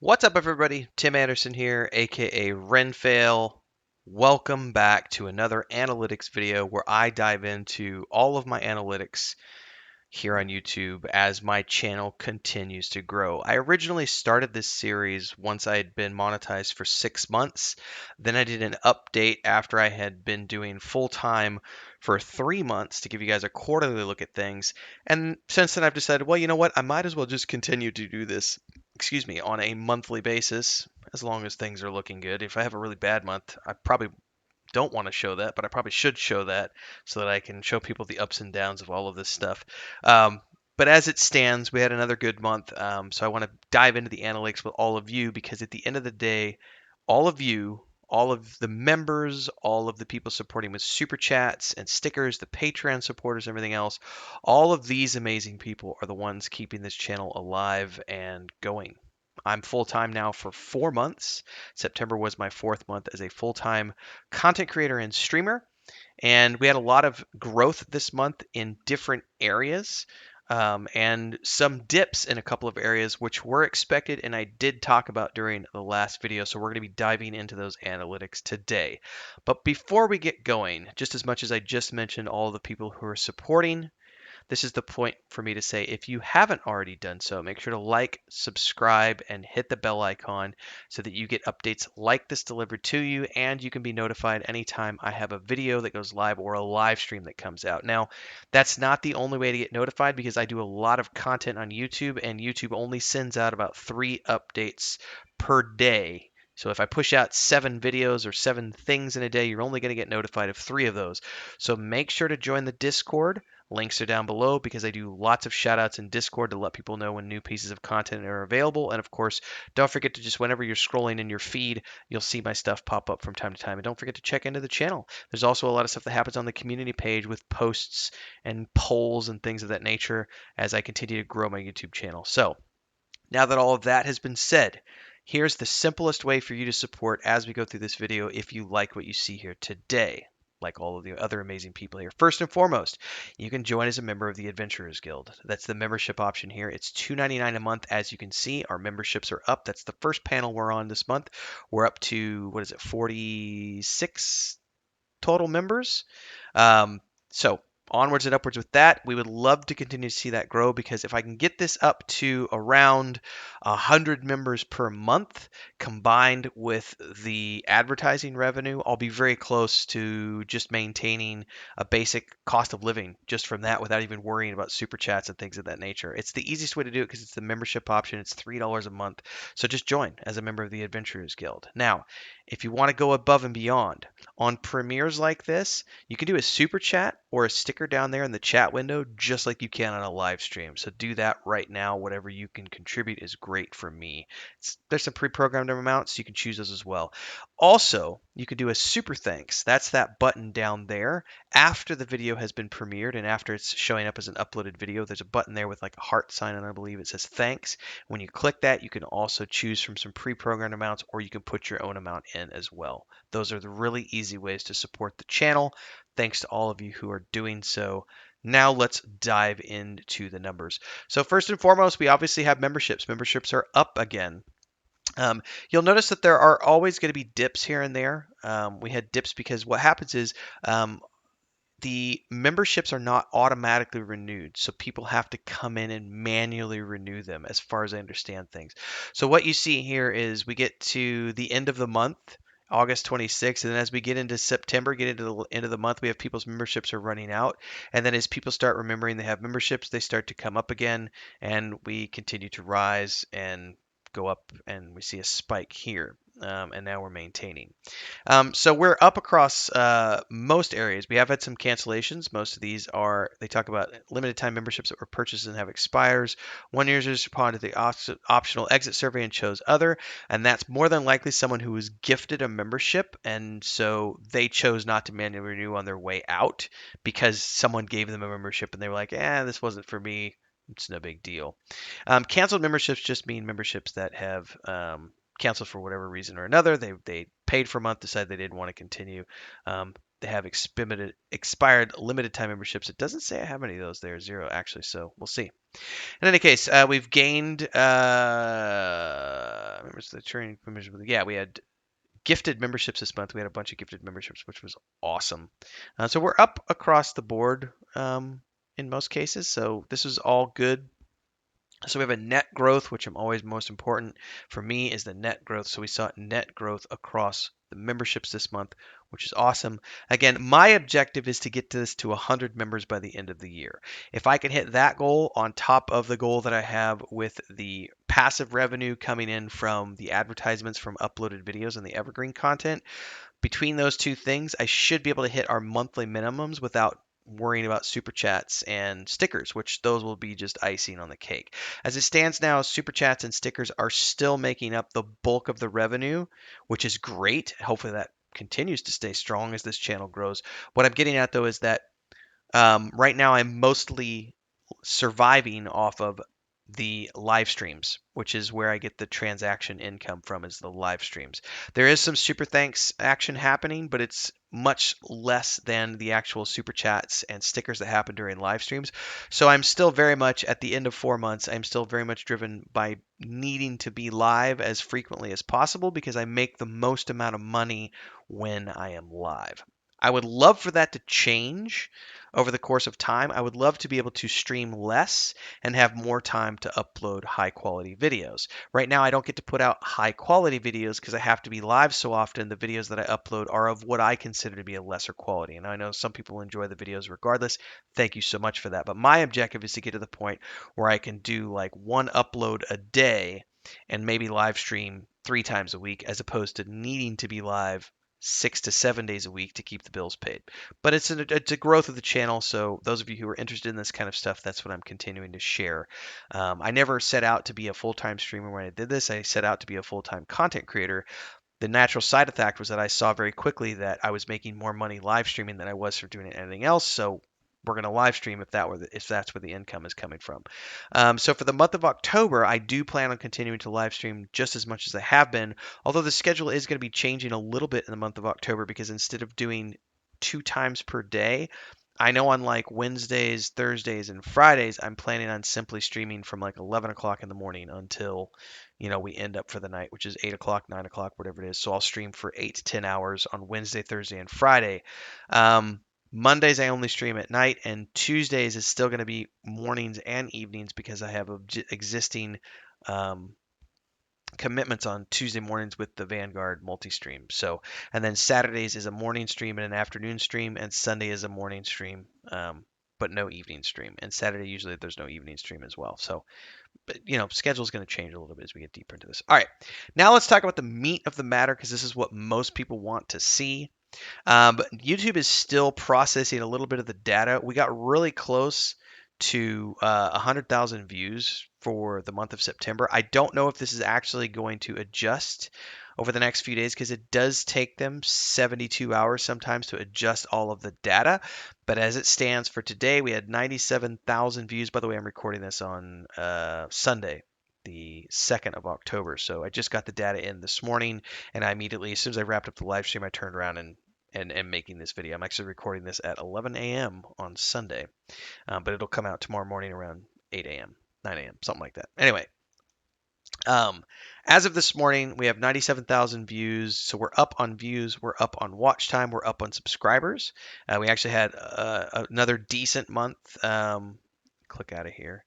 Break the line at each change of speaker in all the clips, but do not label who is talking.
What's up, everybody? Tim Anderson here, aka Renfail. Welcome back to another analytics video where I dive into all of my analytics here on YouTube as my channel continues to grow. I originally started this series once I had been monetized for 6 months. Then I did an update after I had been doing full time for 3 months to give you guys a quarterly look at things. And since then, I've decided, well, you know what? I might as well just continue to do this, on a monthly basis as long as things are looking good. If I have a really bad month, I probably don't want to show that, but I probably should show that so that I can show people the ups and downs of all of this stuff. Um, but as it stands, we had another good month. So I want to dive into the analytics with all of you because at the end of the day, all of you, all of the members, all of the people supporting with super chats and stickers, the Patreon supporters, everything else, all of these amazing people are the ones keeping this channel alive and going. I'm full time now for 4 months. September was my fourth month as a full time content creator and streamer. And we had a lot of growth this month in different areas and some dips in a couple of areas, which were expected and I did talk about during the last video. So we're going to be diving into those analytics today. But before we get going, just as much as I just mentioned all the people who are supporting, this is the point for me to say if you haven't already done so, make sure to like, subscribe, and hit the bell icon so that you get updates like this delivered to you and you can be notified anytime I have a video that goes live or a live stream that comes out. Now, that's not the only way to get notified because I do a lot of content on YouTube and YouTube only sends out about 3 updates per day. So if I push out 7 videos or 7 things in a day, you're only going to get notified of 3 of those. So make sure to join the Discord. Links are down below because I do lots of shout outs in Discord to let people know when new pieces of content are available. And of course, don't forget to just whenever you're scrolling in your feed, you'll see my stuff pop up from time to time. And don't forget to check into the channel. There's also a lot of stuff that happens on the community page with posts and polls and things of that nature as I continue to grow my YouTube channel. So now that all of that has been said, here's the simplest way for you to support as we go through this video if you like what you see here today, like all of the other amazing people here. First and foremost, you can join as a member of the Adventurers Guild. That's the membership option here. It's $2.99 a month. As you can see, our memberships are up. That's the first panel we're on this month. We're up to, 46 total members. So onwards and upwards with that. We would love to continue to see that grow because if I can get this up to around 100 members per month combined with the advertising revenue, I'll be very close to just maintaining a basic cost of living just from that without even worrying about super chats and things of that nature. It's the easiest way to do it because it's the membership option. It's $3 a month. So just join as a member of the Adventurers Guild. Now, if you want to go above and beyond on premieres like this, you can do a super chat or a sticker down there in the chat window, just like you can on a live stream. So do that right now. Whatever you can contribute is great for me. There's some pre-programmed amounts. You can choose those as well. Also, you can do a super thanks. That's that button down there. After the video has been premiered and after it's showing up as an uploaded video, there's a button there with like a heart sign and I believe it says thanks. When you click that, you can also choose from some pre-programmed amounts or you can put your own amount in as well. Those are the really easy ways to support the channel. Thanks to all of you who are doing so. Now let's dive into the numbers. So first and foremost, we obviously have memberships. Memberships are up again. You'll notice that there are always going to be dips here and there. We had dips because what happens is the memberships are not automatically renewed. So people have to come in and manually renew them as far as I understand things. So what you see here is we get to the end of the month, August 26th, and then as we get into September, get into the end of the month, we have people's memberships are running out. And then as people start remembering they have memberships, they start to come up again, and we continue to rise and go up, and we see a spike here. And now we're maintaining. So we're up across most areas. We have had some cancellations. Most of these they talk about limited time memberships that were purchased and have expires. One user responded to the optional exit survey and chose other, and that's more than likely someone who was gifted a membership, and so they chose not to manually renew on their way out because someone gave them a membership and they were like, this wasn't for me. It's no big deal. Canceled memberships just mean memberships that have canceled for whatever reason or another. They paid for a month, decided they didn't want to continue. They have expired limited time memberships. It doesn't say I have any of those there, 0 actually, so we'll see. In any case, we've gained members was the training membership? Yeah, we had gifted memberships this month. We had a bunch of gifted memberships, which was awesome. So we're up across the board in most cases. So this is all good. So we have a net growth, which I'm always most important for me is the net growth. So we saw net growth across the memberships this month, which is awesome. Again, my objective is to get this to 100 members by the end of the year. If I can hit that goal on top of the goal that I have with the passive revenue coming in from the advertisements from uploaded videos and the evergreen content, between those two things, I should be able to hit our monthly minimums without worrying about super chats and stickers, which those will be just icing on the cake. As it stands now, super chats and stickers are still making up the bulk of the revenue, which is great. Hopefully that continues to stay strong as this channel grows. What I'm getting at though is that right now I'm mostly surviving off of the live streams, which is where I get the transaction income from is the live streams. There is some super thanks action happening, but it's much less than the actual super chats and stickers that happen during live streams. So I'm still very much at the end of 4 months, I'm still very much driven by needing to be live as frequently as possible because I make the most amount of money when I am live. I would love for that to change over the course of time. I would love to be able to stream less and have more time to upload high quality videos. Right now, I don't get to put out high quality videos because I have to be live so often. The videos that I upload are of what I consider to be a lesser quality. And I know some people enjoy the videos regardless. Thank you so much for that. But my objective is to get to the point where I can do like one upload a day and maybe live stream 3 times a week as opposed to needing to be live 6 to 7 days a week to keep the bills paid. But it's a growth of the channel, so those of you who are interested in this kind of stuff, that's what I'm continuing to share. I never set out to be a full-time streamer when I did this. I set out to be a full-time content creator. The natural side effect was that I saw very quickly that I was making more money live streaming than I was for doing anything else. So we're going to live stream if that's where the income is coming from. So for the month of October, I do plan on continuing to live stream just as much as I have been. Although the schedule is going to be changing a little bit in the month of October because instead of doing 2 times per day, I know on like Wednesdays, Thursdays, and Fridays, I'm planning on simply streaming from like 11 o'clock in the morning until we end up for the night, which is 8 o'clock, 9 o'clock, whatever it is. So I'll stream for 8 to 10 hours on Wednesday, Thursday, and Friday. Mondays I only stream at night, and Tuesdays is still going to be mornings and evenings because I have existing um, commitments on Tuesday mornings with the Vanguard multi-stream. So, and then Saturdays is a morning stream and an afternoon stream, and Sunday is a morning stream, but no evening stream. And Saturday usually there's no evening stream as well. So, but schedule is going to change a little bit as we get deeper into this. All right, now let's talk about the meat of the matter because this is what most people want to see. But YouTube is still processing a little bit of the data. We got really close to 100,000 views for the month of September. I don't know if this is actually going to adjust over the next few days because it does take them 72 hours sometimes to adjust all of the data. But as it stands for today, we had 97,000 views. By the way, I'm recording this on Sunday, the 2nd of October. So I just got the data in this morning, and I immediately, as soon as I wrapped up the live stream, I turned around and making this video. I'm actually recording this at 11 a.m. on Sunday, but it'll come out tomorrow morning around 8 a.m., 9 a.m., something like that. Anyway, as of this morning, we have 97,000 views. So we're up on views, we're up on watch time, we're up on subscribers. We actually had another decent month. Click out of here.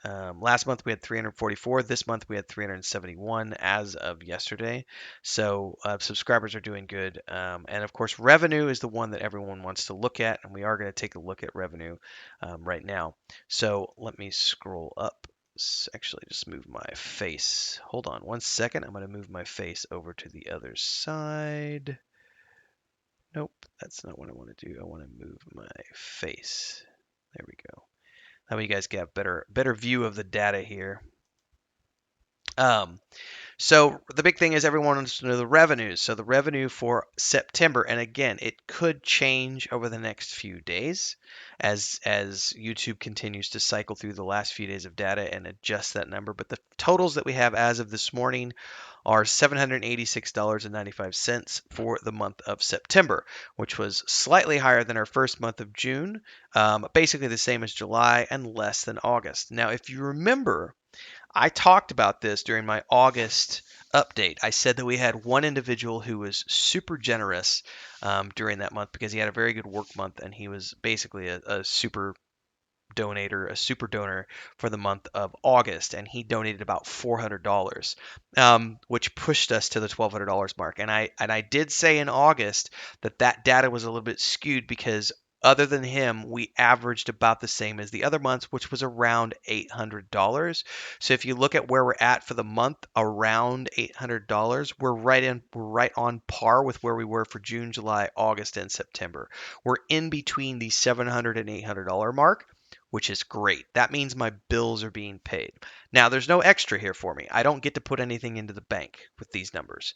Last month we had 344. This month we had 371 as of yesterday. So subscribers are doing good. And of course, revenue is the one that everyone wants to look at. And we are going to take a look at revenue right now. So let me scroll up. Actually, just move my face. Hold on 1 second. I'm going to move my face over to the other side. Nope, that's not what I want to do. I want to move my face. There we go. That way you guys get a better view of the data here. So the big thing is everyone wants to know the revenues. So the revenue for September, and again, it could change over the next few days as YouTube continues to cycle through the last few days of data and adjust that number. But the totals that we have as of this morning are $786.95 for the month of September, which was slightly higher than our first month of June, basically the same as July and less than August. Now, if you remember, I talked about this during my August update. I said that we had one individual who was super generous during that month because he had a very good work month and he was basically a super super donor for the month of August, and he donated about $400, which pushed us to the $1,200 mark. And I did say in August that that data was a little bit skewed because other than him, we averaged about the same as the other months, which was around $800. So if you look at where we're at for the month, around $800, we're right on par with where we were for June, July, August, and September. We're in between the $700 and $800 mark, which is great. That means my bills are being paid. Now, there's no extra here for me. I don't get to put anything into the bank with these numbers.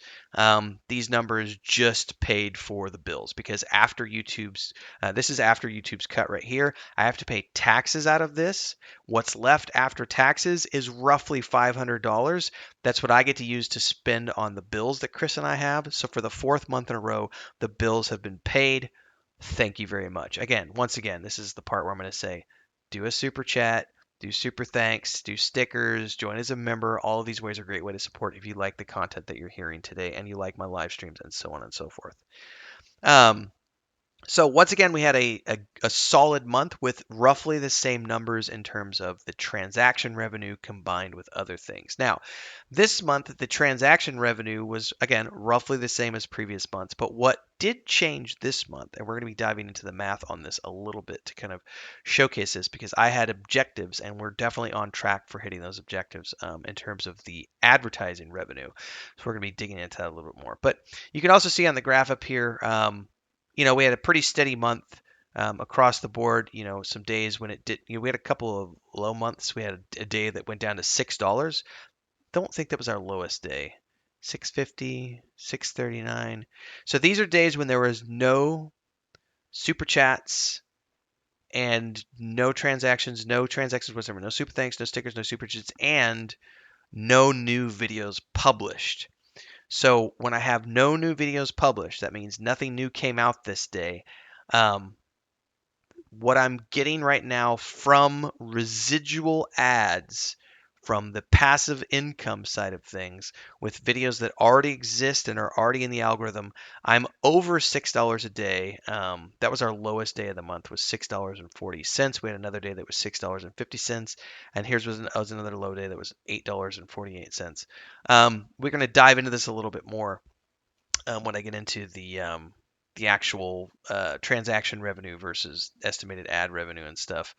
These numbers just paid for the bills because after this is after YouTube's cut right here. I have to pay taxes out of this. What's left after taxes is roughly $500. That's what I get to use to spend on the bills that Chris and I have. So for the fourth month in a row, the bills have been paid. Thank you very much. Once again, this is the part where I'm going to say, do a super chat, do super thanks, do stickers, join as a member. All of these ways are a great way to support if you like the content that you're hearing today and you like my live streams and so on and so forth. So once again, we had a solid month with roughly the same numbers in terms of the transaction revenue combined with other things. Now, this month, the transaction revenue was, again, roughly the same as previous months. But what did change this month, and we're going to be diving into the math on this a little bit to kind of showcase this because I had objectives and we're definitely on track for hitting those objectives in terms of the advertising revenue. So we're going to be digging into that a little bit more. But you can also see on the graph up here, we had a pretty steady month across the board. Some days when it did, we had a couple of low months. We had a day that went down to $6. Don't think that was our lowest day. 650, 639. So these are days when there was no super chats and no transactions whatsoever. No super thanks, no stickers, no super chats, and no new videos published. So when I have no new videos published, that means nothing new came out this day. What I'm getting right now from residual ads from the passive income side of things with videos that already exist and are already in the algorithm, I'm over $6 a day. That was our lowest day of the month, was $6.40. We had another day that was $6.50, and here's was another low day that was $8.48. We're going to dive into this a little bit more when I get into the actual transaction revenue versus estimated ad revenue and stuff.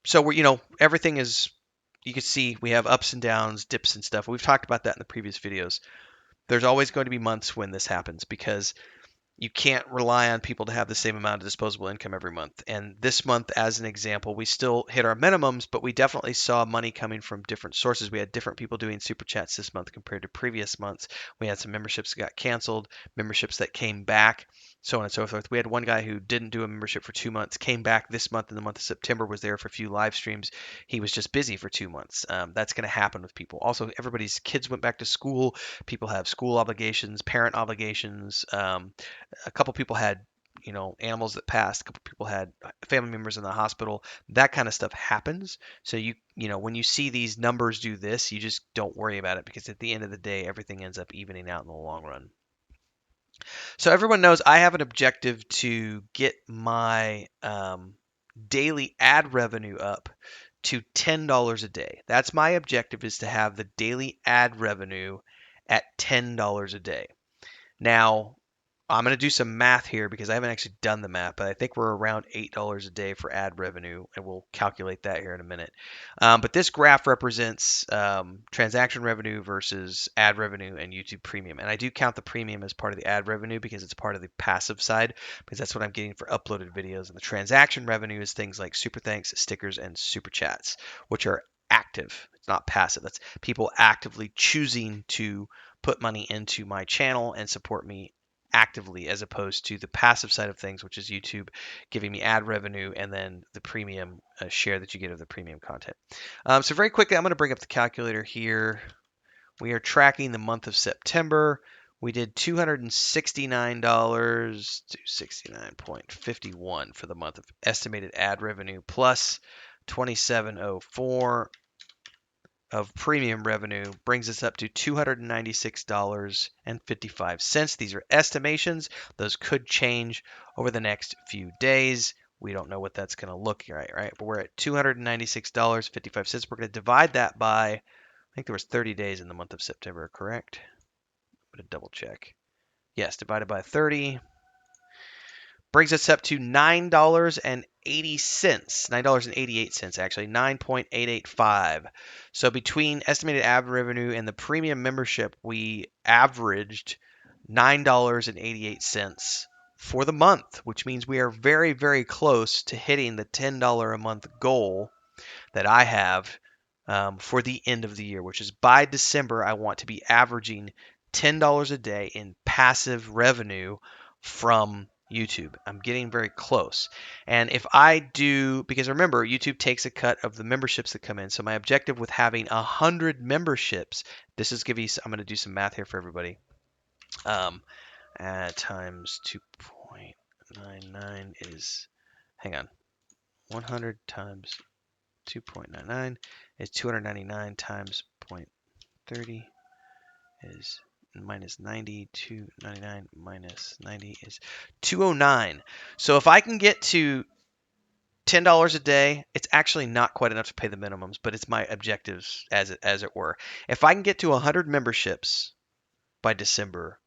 So everything is, you can see we have ups and downs, dips and stuff. We've talked about that in the previous videos. There's always going to be months when this happens because you can't rely on people to have the same amount of disposable income every month. And this month, as an example, we still hit our minimums, but we definitely saw money coming from different sources. We had different people doing super chats this month compared to previous months. We had some memberships that got canceled, memberships that came back, so on and so forth. We had one guy who didn't do a membership for 2 months, came back this month in the month of September, was there for a few live streams. He was just busy for 2 months. That's going to happen with people. Also, everybody's kids went back to school. People have school obligations, parent obligations. A couple people had animals that passed, a couple people had family members in the hospital. That kind of stuff happens. So when you see these numbers do this, you just don't worry about it because at the end of the day everything ends up evening out in the long run. So everyone knows I have an objective to get my daily ad revenue up to $10 a day. That's my objective, is to have the daily ad revenue at $10 a day. Now, I'm going to do some math here because I haven't actually done the math, but I think we're around $8 a day for ad revenue, and we'll calculate that here in a minute. But this graph represents transaction revenue versus ad revenue and YouTube Premium. And I do count the Premium as part of the ad revenue because it's part of the passive side, because that's what I'm getting for uploaded videos. And the transaction revenue is things like super thanks, stickers, and super chats, which are active. It's not passive. That's people actively choosing to put money into my channel and support me actively, as opposed to the passive side of things, which is YouTube giving me ad revenue and then the premium share that you get of the premium content. So very quickly, I'm going to bring up the calculator here. We are tracking the month of September. We did $269 to 69.51 for the month of estimated ad revenue, plus 2704 of premium revenue brings us up to $296.55. These are estimations. Those could change over the next few days. We don't know what that's going to look like, right? But we're at $296.55. We're going to divide that by, I think there was 30 days in the month of September, correct? I'm going to double check. Yes, divided by 30 brings us up to $9.80. $9.88 actually, 9.885. So between estimated ad revenue and the premium membership, we averaged $9.88 for the month, which means we are very, very close to hitting the $10 a month goal that I have for the end of the year, which is by December, I want to be averaging $10 a day in passive revenue from YouTube. I'm getting very close. And if I do, because remember, YouTube takes a cut of the memberships that come in. So my objective with having 100 memberships, this is giving, I'm going to do some math here for everybody. Times 2.99 is, hang on, 100 times 2.99 is 299 times 0.30 is minus 90. 299 minus 90 is 209. So if I can get to $10 a day, it's actually not quite enough to pay the minimums, but it's my objectives as it were. If I can get to 100 memberships by December,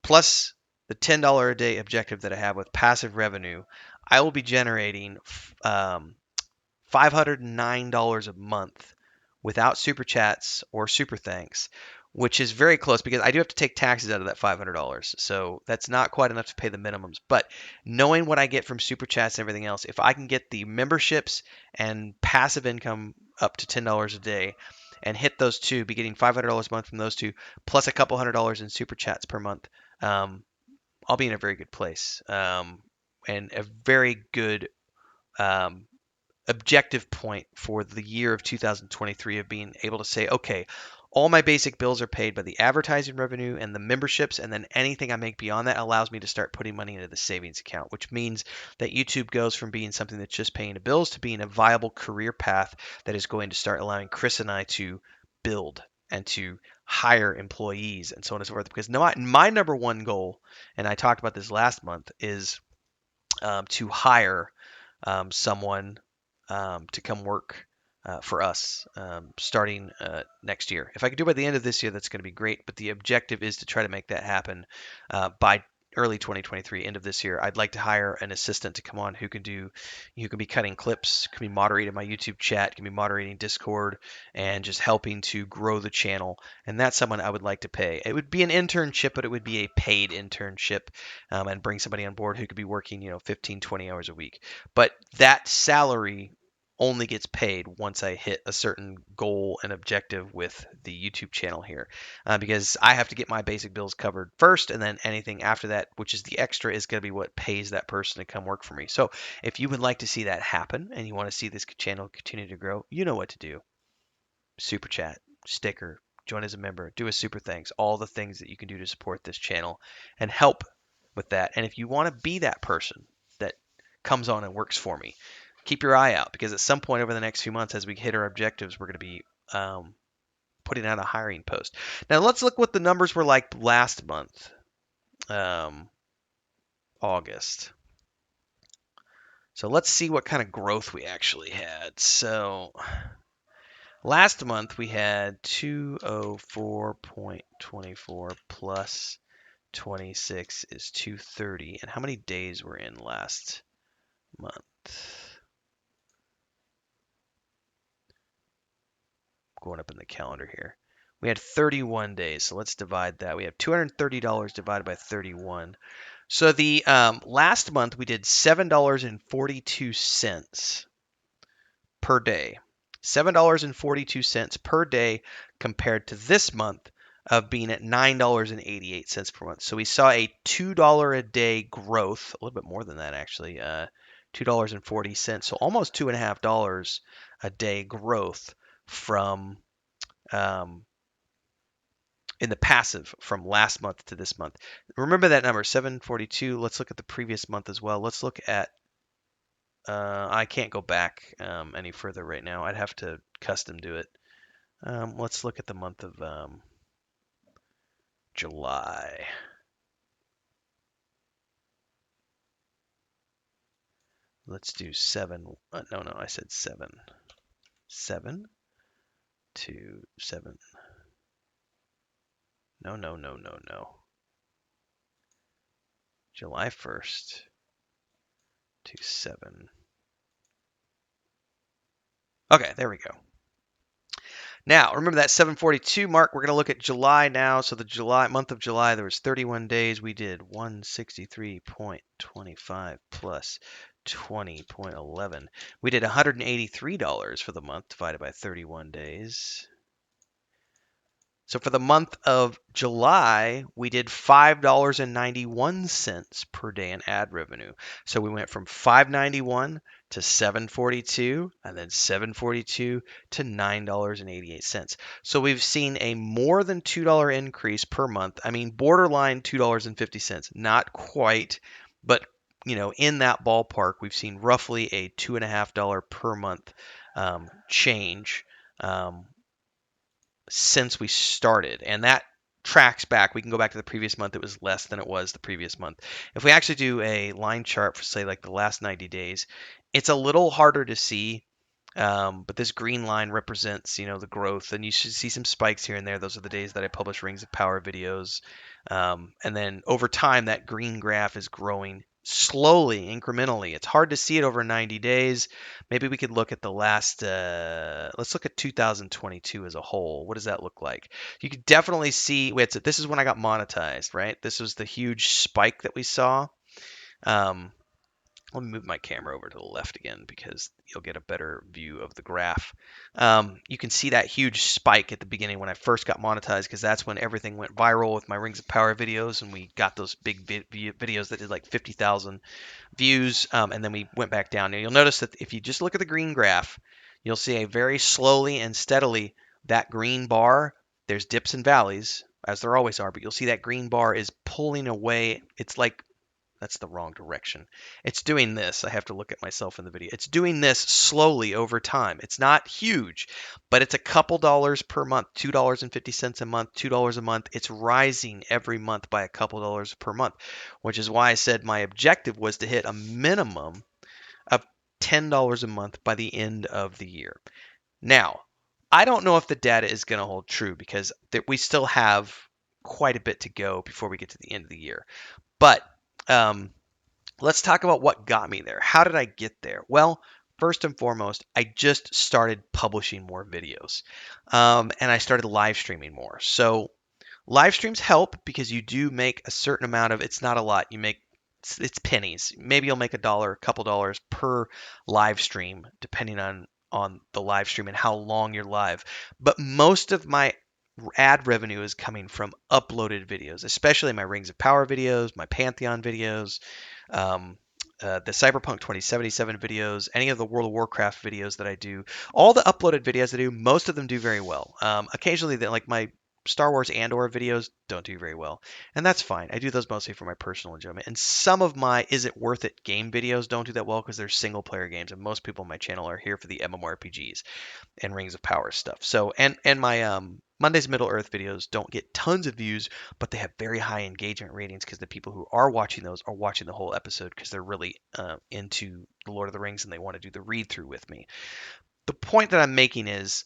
plus the $10 a day objective that I have with passive revenue, I will be generating $509 a month without super chats or super thanks, which is very close because I do have to take taxes out of that $500. So that's not quite enough to pay the minimums. But knowing what I get from super chats and everything else, if I can get the memberships and passive income up to $10 a day and hit those two, be getting $500 a month from those two, plus a couple $100 in super chats per month, I'll be in a very good place and a very good objective point for the year of 2023 of being able to say, okay, all my basic bills are paid by the advertising revenue and the memberships, and then anything I make beyond that allows me to start putting money into the savings account, which means that YouTube goes from being something that's just paying the bills to being a viable career path that is going to start allowing Chris and I to build and to hire employees and so on and so forth. Because my number one goal, and I talked about this last month, is to hire someone to come work for us starting next year. If I could do it by the end of this year, that's going to be great. But the objective is to try to make that happen by early 2023, end of this year. I'd like to hire an assistant to come on who can be cutting clips, can be moderating my YouTube chat, can be moderating Discord, and just helping to grow the channel. And that's someone I would like to pay. It would be an internship, but it would be a paid internship, and bring somebody on board who could be working, 15, 20 hours a week. But that salary only gets paid once I hit a certain goal and objective with the YouTube channel here, because I have to get my basic bills covered first, and then anything after that, which is the extra, is going to be what pays that person to come work for me. So if you would like to see that happen and you want to see this channel continue to grow, you know what to do. Super chat, sticker, join as a member, do a super thanks, all the things that you can do to support this channel and help with that. And if you want to be that person that comes on and works for me, keep your eye out, because at some point over the next few months, as we hit our objectives, we're going to be putting out a hiring post. Now let's look what the numbers were like last month, August. So let's see what kind of growth we actually had. So last month we had 204.24 plus 26 is 230. And how many days were in last month? Going up in the calendar here. We had 31 days, so let's divide that. We have $230 divided by 31. So the last month we did $7.42 per day. $7.42 per day compared to this month of being at $9.88 per month. So we saw a $2 a day growth, a little bit more than that actually, $2.40. So almost $2.50 a day growth from in the passive from last month to this month. Remember that number, 742. Let's look at the previous month as well. Let's look at, I can't go back any further right now. I'd have to custom do it. Let's look at the month of July. Let's do 7. No, I said 7. 7 to 7. No. July 1st to 7. Okay, there we go. Now, remember that 742 mark. We're going to look at July now. So the month of July, there was 31 days. We did 163.25 plus 20.11. We did $183 for the month divided by 31 days. So for the month of July, we did $5.91 per day in ad revenue. So we went from $5.91 to $7.42, and then $7.42 to $9.88. So we've seen a more than $2 increase per month. I mean, borderline $2.50, not quite, but in that ballpark, we've seen roughly a $2.50 per month change. Since we started, and that tracks back. We can go back to the previous month. It was less than it was the previous month. If we actually do a line chart for, say, like the last 90 days, it's a little harder to see. But this green line represents, the growth, and you should see some spikes here and there. Those are the days that I publish Rings of Power videos. And then over time, that green graph is growing slowly, incrementally. It's hard to see it over 90 days. Maybe we could look at the last, let's look at 2022 as a whole. What does that look like? You could definitely see, wait, this is when I got monetized, right? This was the huge spike that we saw. Let me move my camera over to the left again because you'll get a better view of the graph. You can see that huge spike at the beginning when I first got monetized, because that's when everything went viral with my Rings of Power videos, and we got those big videos that did like 50,000 views, and then we went back down. Now you'll notice that if you just look at the green graph, you'll see a very slowly and steadily, that green bar, there's dips and valleys, as there always are, but you'll see that green bar is pulling away. It's like, that's the wrong direction. It's doing this. I have to look at myself in the video. It's doing this slowly over time. It's not huge, but it's a couple dollars per month, $2.50 a month, $2 a month. It's rising every month by a couple dollars per month, which is why I said my objective was to hit a minimum of $10 a month by the end of the year. Now, I don't know if the data is going to hold true, because we still have quite a bit to go before we get to the end of the year. But let's talk about what got me there. How did I get there? Well, first and foremost, I just started publishing more videos, and I started live streaming more. So live streams help because you do make a certain amount of, it's not a lot. It's pennies. Maybe you'll make a couple dollars per live stream, depending on the live stream and how long you're live. But most of my ad revenue is coming from uploaded videos, especially my Rings of Power videos, my Pantheon videos, the Cyberpunk 2077 videos, any of the World of Warcraft videos that I do. All the uploaded videos I do, most of them do very well. Occasionally, like my Star Wars Andor videos don't do very well, and that's fine. I do those mostly for my personal enjoyment. And some of my Is It Worth It game videos don't do that well because they're single player games, and most people on my channel are here for the MMORPGs and Rings of Power stuff. So, and my Monday's Middle Earth videos don't get tons of views, but they have very high engagement ratings because the people who are watching those are watching the whole episode because they're really into the Lord of the Rings and they want to do the read through with me. The point that I'm making is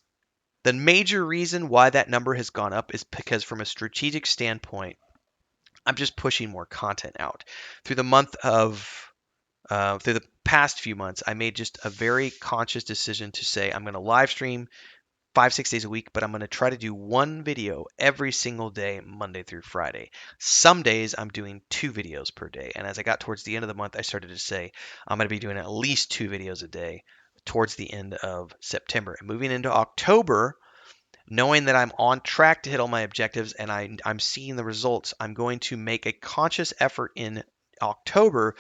the major reason why that number has gone up is because, from a strategic standpoint, I'm just pushing more content out. Through the past few months, I made just a very conscious decision to say I'm going to live stream 5-6 days a week, but I'm going to try to do one video every single day, Monday through Friday. Some days I'm doing 2 videos per day. And as I got towards the end of the month, I started to say I'm going to be doing at least 2 videos a day towards the end of September. And moving into October, knowing that I'm on track to hit all my objectives and I'm seeing the results, I'm going to make a conscious effort in October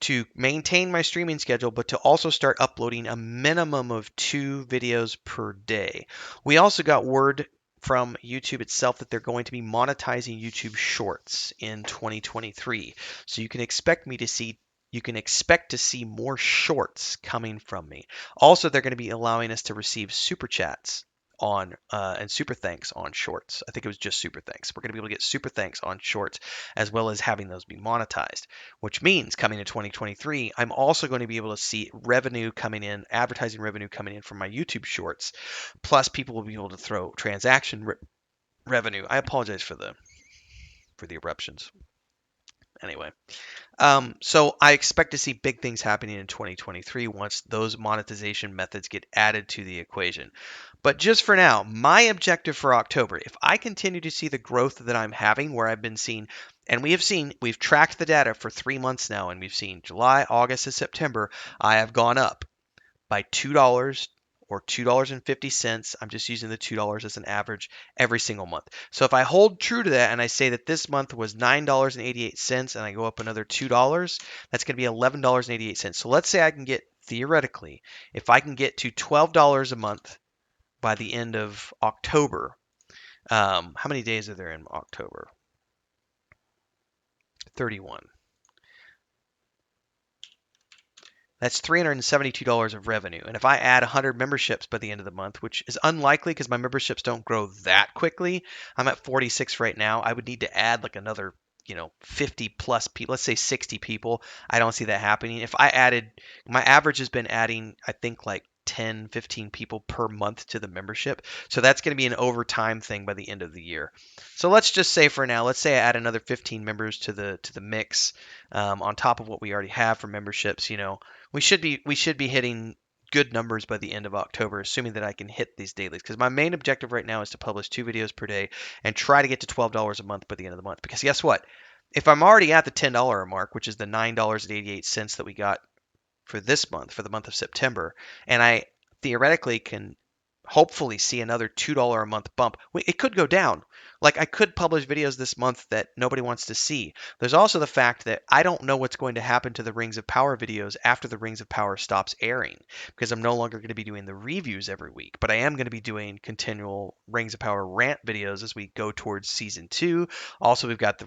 to maintain my streaming schedule, but to also start uploading a minimum of 2 videos per day. We also got word from YouTube itself that they're going to be monetizing YouTube Shorts in 2023. So you can expect to see more shorts coming from me. Also, they're going to be allowing us to receive super chats on and super thanks on shorts. I think it was just super thanks. We're going to be able to get super thanks on shorts as well as having those be monetized, which means coming in 2023, I'm also going to be able to see revenue coming in, advertising revenue coming in from my YouTube shorts. Plus, people will be able to throw transaction revenue. I apologize for the eruptions. Anyway, so I expect to see big things happening in 2023 once those monetization methods get added to the equation. But just for now, my objective for October, if I continue to see the growth that I'm having, where I've been seeing, and we've tracked the data for 3 months now, and we've seen July, August, and September, I have gone up by $2 or $2.50. I'm just using the $2 as an average every single month. So if I hold true to that and I say that this month was $9.88 and I go up another $2, that's going to be $11.88. So let's say I can get, theoretically, if I can get to $12 a month by the end of October. How many days are there in October? 31. That's $372 of revenue. And if I add 100 memberships by the end of the month, which is unlikely because my memberships don't grow that quickly, I'm at 46 right now. I would need to add like another, 50 plus people, let's say 60 people. I don't see that happening. If I added, my average has been adding, I think like 10, 15 people per month to the membership. So that's going to be an overtime thing by the end of the year. So let's just say for now, let's say I add another 15 members to the mix on top of what we already have for memberships. We should be hitting good numbers by the end of October, assuming that I can hit these dailies. Because my main objective right now is to publish 2 videos per day and try to get to $12 a month by the end of the month. Because guess what? If I'm already at the $10 mark, which is the $9.88 that we got for this month, for the month of September, and I theoretically can hopefully see another $2 a month bump. It could go down. Like I could publish videos this month that nobody wants to see. There's also the fact that I don't know what's going to happen to the Rings of Power videos after the Rings of Power stops airing because I'm no longer going to be doing the reviews every week, but I am going to be doing continual Rings of Power rant videos as we go towards season 2. Also, we've got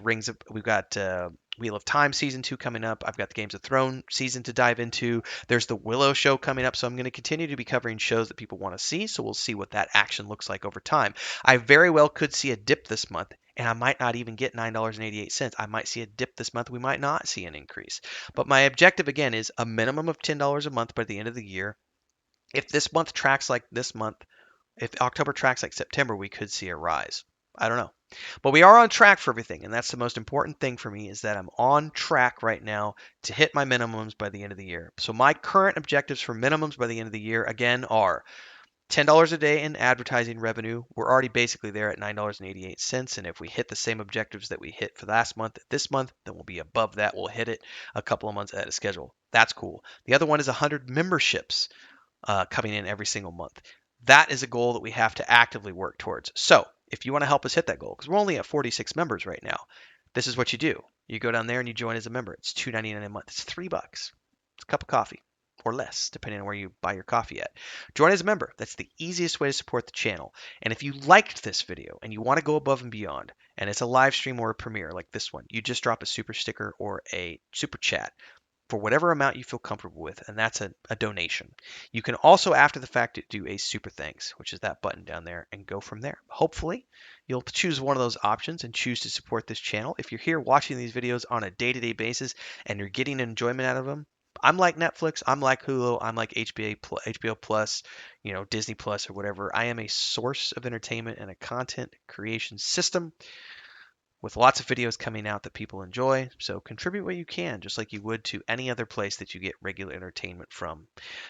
Wheel of Time season 2 coming up. I've got the Games of Thrones season to dive into. There's the Willow show coming up, so I'm going to continue to be covering shows that people want to see. So we'll see what that action looks like over time. I very well could see a dip this month, and I might not even get $9.88. I might see a dip this month. We might not see an increase. But my objective again is a minimum of $10 a month by the end of the year. If this month tracks like this month, if October tracks like September, we could see a rise. I don't know. But we are on track for everything, and that's the most important thing for me is that I'm on track right now to hit my minimums by the end of the year. So my current objectives for minimums by the end of the year again are $10 a day in advertising revenue. We're already basically there at $9.88, and if we hit the same objectives that we hit for last month this month, then we'll be above that. We'll hit it a couple of months ahead of schedule. That's cool. The other one is 100 memberships coming in every single month. That is a goal that we have to actively work towards. So if you want to help us hit that goal, because we're only at 46 members right now, this is what you do. You go down there and you join as a member. It's $2.99 a month. It's $3. It's a cup of coffee or less, depending on where you buy your coffee at. Join as a member. That's the easiest way to support the channel. And if you liked this video and you want to go above and beyond, and it's a live stream or a premiere like this one, you just drop a super sticker or a super chat for whatever amount you feel comfortable with, and that's a donation. You can also, after the fact, do a super thanks, which is that button down there, and go from there. Hopefully, you'll choose one of those options and choose to support this channel. If you're here watching these videos on a day-to-day basis and you're getting enjoyment out of them, I'm like Netflix, I'm like Hulu, I'm like HBO Plus, Disney Plus or whatever. I am a source of entertainment and a content creation system with lots of videos coming out that people enjoy. So contribute what you can, just like you would to any other place that you get regular entertainment from.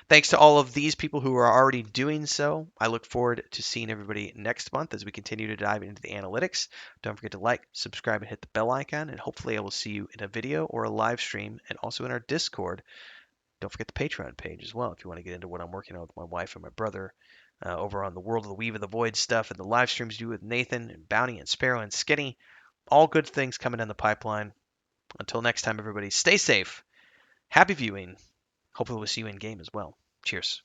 Thanks to all of these people who are already doing so. I look forward to seeing everybody next month as we continue to dive into the analytics. Don't forget to like, subscribe, and hit the bell icon. And hopefully I will see you in a video or a live stream and also in our Discord. Don't forget the Patreon page as well if you want to get into what I'm working on with my wife and my brother. Over on the World of the Weave of the Void stuff and the live streams do with Nathan and Bounty and Sparrow and Skinny. All good things coming down the pipeline. Until next time, everybody, stay safe. Happy viewing. Hopefully we'll see you in game as well. Cheers.